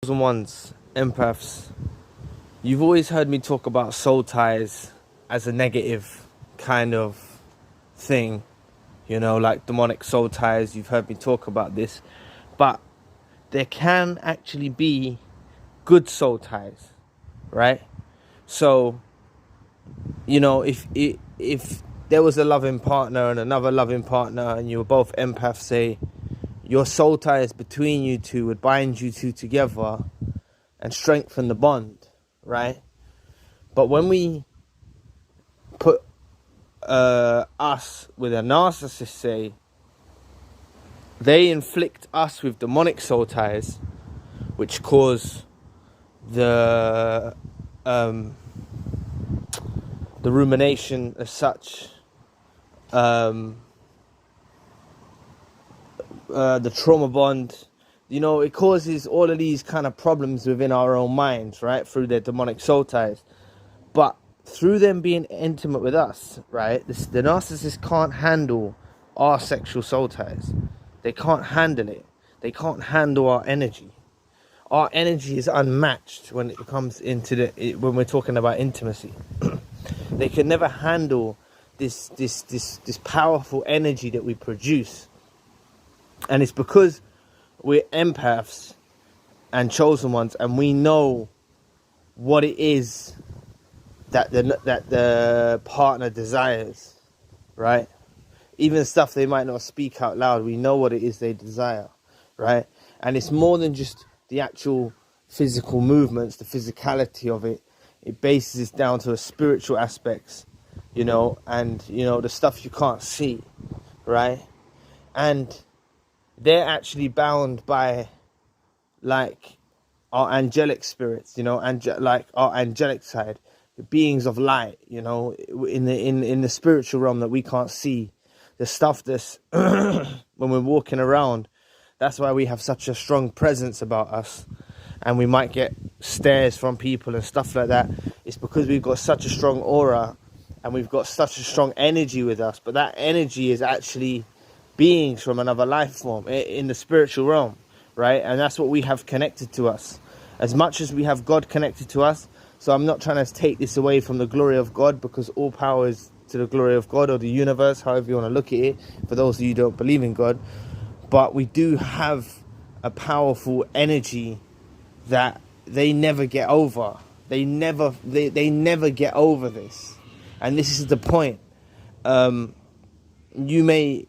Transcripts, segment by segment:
Ones, empaths, you've always heard me talk about soul ties as a negative kind of thing, you know, like demonic soul ties. You've heard me talk about this, but there can actually be good soul ties, right? So, you know, if there was a loving partner and another loving partner and you were both empaths, say, your soul ties between you two would bind you two together and strengthen the bond, right? But when we put us with a narcissist, say, they inflict us with demonic soul ties, which cause the rumination as such, the trauma bond, you know, it causes all of these kind of problems within our own minds, right, through their demonic soul ties. But through them being intimate with us, right, the narcissist can't handle our sexual soul ties. They can't handle it. They can't handle our energy. Our energy is unmatched when it comes into when we're talking about intimacy. They can never handle this powerful energy that we produce. And it's because we're empaths and chosen ones, and we know what it is that the partner desires, right? Even stuff they might not speak out loud, we know what it is they desire, right? And it's more than just the actual physical movements, the physicality of it. It bases down to the spiritual aspects, you know, and, you know, the stuff you can't see, right? And they're actually bound by, like, our angelic spirits, you know, like our angelic side, the beings of light, you know, in the spiritual realm that we can't see, the stuff that's when we're walking around. That's why we have such a strong presence about us, and we might get stares from people and stuff like that. It's because we've got such a strong aura and we've got such a strong energy with us. But that energy is actually beings from another life form in the spiritual realm, right? And that's what we have connected to us, as much as we have God connected to us. So I'm not trying to take this away from the glory of God, because all power is to the glory of God, or the universe, however you want to look at it, for those of you who don't believe in God. But we do have a powerful energy that they never get over. They never get over this. And this is the point. You may,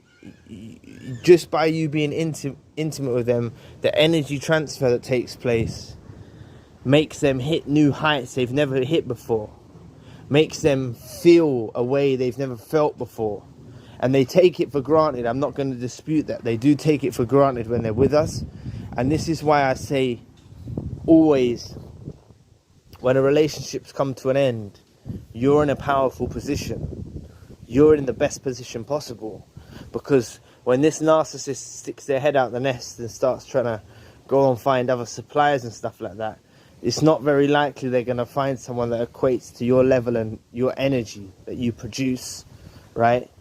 just by you being intimate with them, the energy transfer that takes place makes them hit new heights they've never hit before. Makes them feel a way they've never felt before. And they take it for granted. I'm not going to dispute that. They do take it for granted when they're with us. And this is why I say, always, when a relationship's come to an end, you're in a powerful position. You're in the best position possible. Because when this narcissist sticks their head out the nest and starts trying to go and find other suppliers and stuff like that, it's not very likely they're going to find someone that equates to your level and your energy that you produce, right?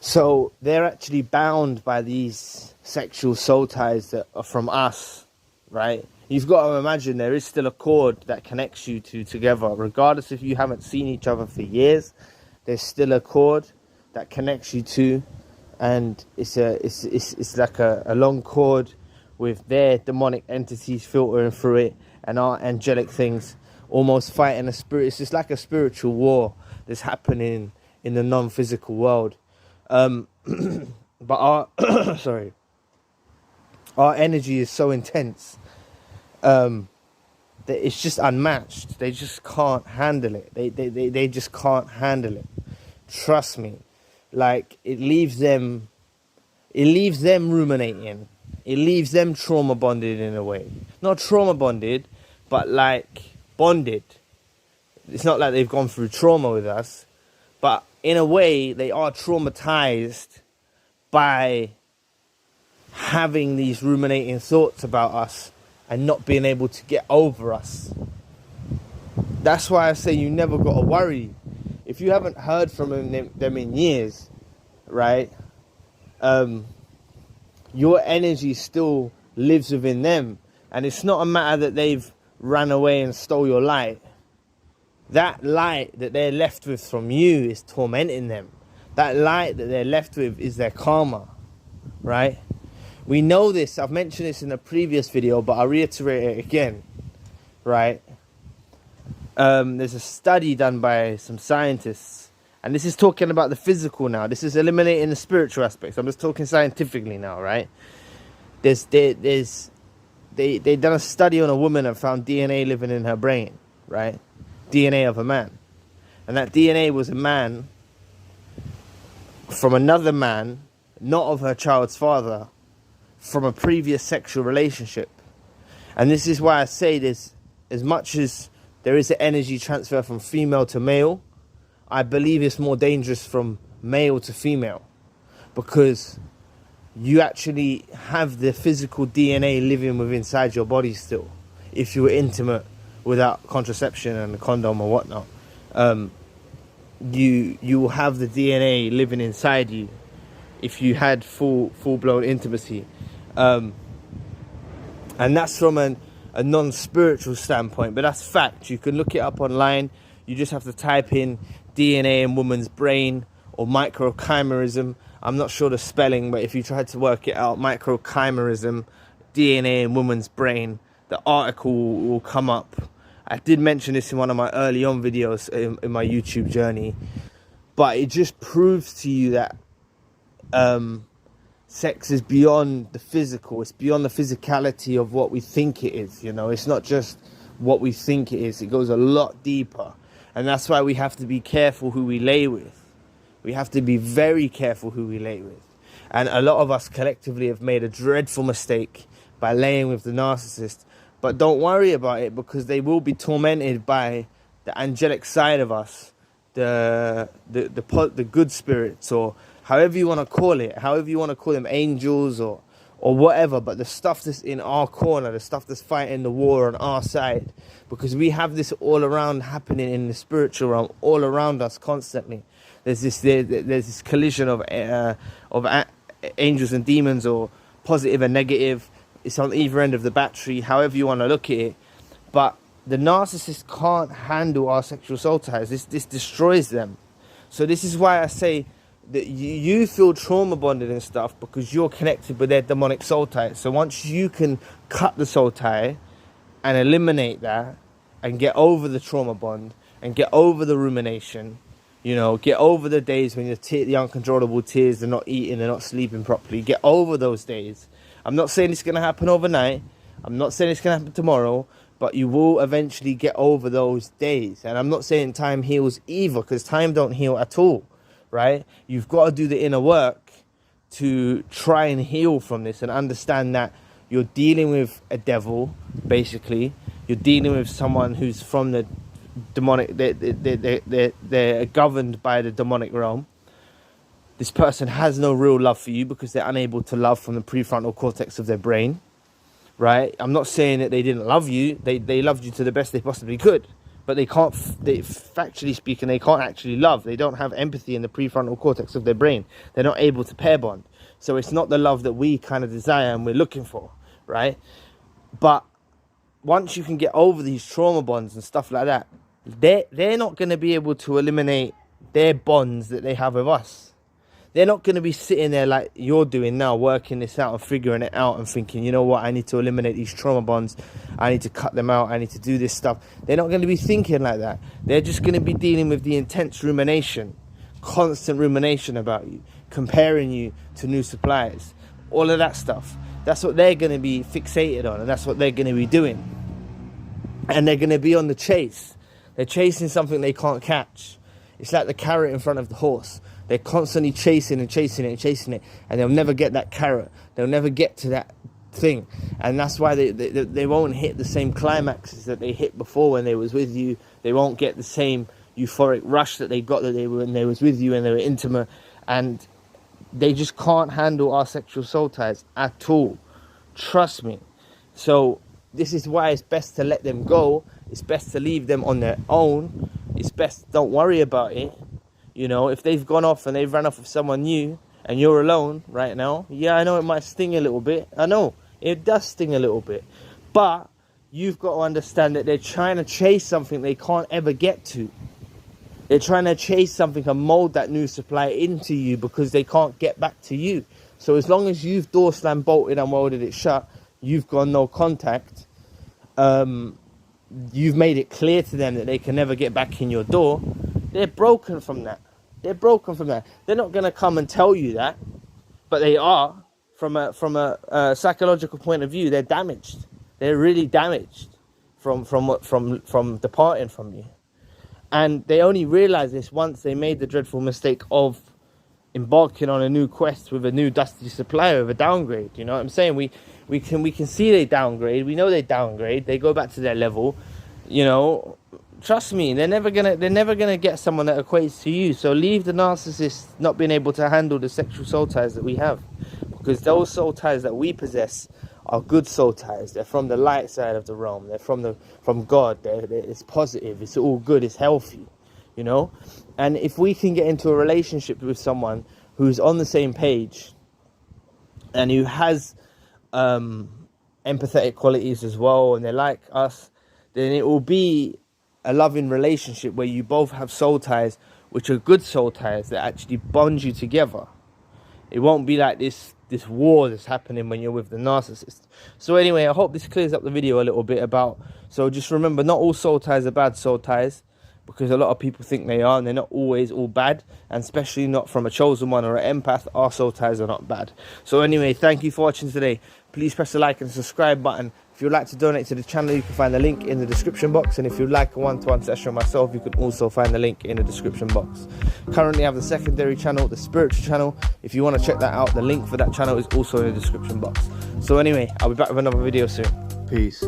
So they're actually bound by these sexual soul ties that are from us, right? You've got to imagine there is still a cord that connects you two together. Regardless if you haven't seen each other for years, there's still a cord that connects you two. And it's like a long cord with their demonic entities filtering through it, and our angelic things almost fighting a spirit. It's just like a spiritual war that's happening in the non-physical world. But our our energy is so intense that it's just unmatched. They just can't handle it. They just can't handle it. Trust me. Like, it leaves them ruminating. It leaves them trauma bonded in a way. Not trauma bonded, but like bonded. It's not like they've gone through trauma with us, but in a way they are traumatized by having these ruminating thoughts about us and not being able to get over us. That's why I say you never got to worry. If you haven't heard from them in years, right, your energy still lives within them, And it's not a matter that they've ran away and stole your light. That light that they're left with from you is tormenting them. That light that they're left with is their karma, right? We know this. I've mentioned this in a previous video, but I'll reiterate it again, right? There's a study done by some scientists, and this is talking about the physical now. This is eliminating the spiritual aspects. I'm just talking scientifically now, right? They done a study on a woman and found DNA living in her brain, right? DNA of a man. And that DNA was a man from another man, not of her child's father, from a previous sexual relationship. And this is why I say this, as much as there is an energy transfer from female to male, I believe it's more dangerous from male to female, because you actually have the physical DNA living within inside your body still. If you were intimate without contraception and a condom or whatnot, you will have the DNA living inside you if you had full-blown intimacy. And that's from a non-spiritual standpoint, but that's fact. You can look it up online. You just have to type in DNA in woman's brain or microchimerism. I'm not sure the spelling, but if you try to work it out, microchimerism, DNA in woman's brain, the article will come up. I did mention this in one of my early on videos in my YouTube journey, but it just proves to you that sex is beyond the physical. It's beyond the physicality of what we think it is. You know, it's not just what we think it is. It goes a lot deeper, and that's why we have to be careful who we lay with. We have to be very careful who we lay with. And a lot of us collectively have made a dreadful mistake by laying with the narcissist. But don't worry about it, because they will be tormented by the angelic side of us, the good spirits, or however you want to call it, however you want to call them, angels or whatever. But the stuff that's in our corner, the stuff that's fighting the war on our side, because we have this all around happening in the spiritual realm, all around us constantly. There's this collision of angels and demons, or positive and negative. It's on either end of the battery, however you want to look at it. But the narcissist can't handle our sexual soul ties. This destroys them. So this is why I say that you feel trauma bonded and stuff, because you're connected with their demonic soul ties. So once you can cut the soul tie and eliminate that and get over the trauma bond and get over the rumination, you know, get over the days when the uncontrollable tears, they're not eating, they're not sleeping properly. Get over those days. I'm not saying it's going to happen overnight. I'm not saying it's going to happen tomorrow. But you will eventually get over those days. And I'm not saying time heals either, because time don't heal at all, right? You've got to do the inner work to try and heal from this and understand that you're dealing with a devil, basically. You're dealing with someone who's from the demonic, they're governed by the demonic realm. This person has no real love for you because they're unable to love from the prefrontal cortex of their brain, right? I'm not saying that they didn't love you. They loved you to the best they possibly could, but factually speaking, they can't actually love. They don't have empathy in the prefrontal cortex of their brain. They're not able to pair bond. So it's not the love that we kind of desire and we're looking for, right? But once you can get over these trauma bonds and stuff like that, they're not going to be able to eliminate their bonds that they have with us. They're not going to be sitting there like you're doing now, working this out and figuring it out and thinking, you know what, I need to eliminate these trauma bonds. I need to cut them out. I need to do this stuff. They're not going to be thinking like that. They're just going to be dealing with the intense rumination, constant rumination about you, comparing you to new suppliers, all of that stuff. That's what they're going to be fixated on, and that's what they're going to be doing. And they're going to be on the chase. They're chasing something they can't catch. It's like the carrot in front of the horse. They're constantly chasing and chasing it and chasing it, and they'll never get that carrot. They'll never get to that thing, and that's why they won't hit the same climaxes that they hit before when they was with you. They won't get the same euphoric rush that they got when they was with you and they were intimate, and they just can't handle our sexual soul ties at all. Trust me. So this is why it's best to let them go. It's best to leave them on their own. It's best, don't worry about it. You know, if they've gone off and they've run off with someone new and you're alone right now, yeah, I know it might sting a little bit. I know, it does sting a little bit. But you've got to understand that they're trying to chase something they can't ever get to. They're trying to chase something and mold that new supply into you because they can't get back to you. So as long as you've door slammed, bolted and welded it shut, you've got no contact, you've made it clear to them that they can never get back in your door, they're broken from that. They're broken from that. They're not going to come and tell you that, but they are. From a psychological point of view, they're damaged. They're really damaged from departing from you. And they only realize this once they made the dreadful mistake of embarking on a new quest with a new dusty supplier, with a downgrade. You know what I'm saying? We can see they downgrade. We know they downgrade. They go back to their level. You know, trust me, they're never gonna get someone that equates to you. So leave the narcissist not being able to handle the sexual soul ties that we have, because those soul ties that we possess are good soul ties. They're from the light side of the realm. They're from God. It's positive. It's all good. It's healthy, you know. And if we can get into a relationship with someone who's on the same page and who has empathetic qualities as well, and they're like us, then it will be a loving relationship where you both have soul ties, which are good soul ties that actually bond you together. It won't be like this war that's happening when you're with the narcissist. So anyway, I hope this clears up the video a little bit about... So just remember, not all soul ties are bad soul ties, because a lot of people think they are, and they're not always all bad, and especially not from a chosen one or an empath. Our soul ties are not bad. So anyway, thank you for watching today. Please press the like and subscribe button. If you'd like to donate to the channel, you can find the link in the description box. And if you'd like a one-to-one session with myself, you can also find the link in the description box. Currently, I have the secondary channel, the spiritual channel. If you want to check that out, the link for that channel is also in the description box. So anyway, I'll be back with another video soon. Peace.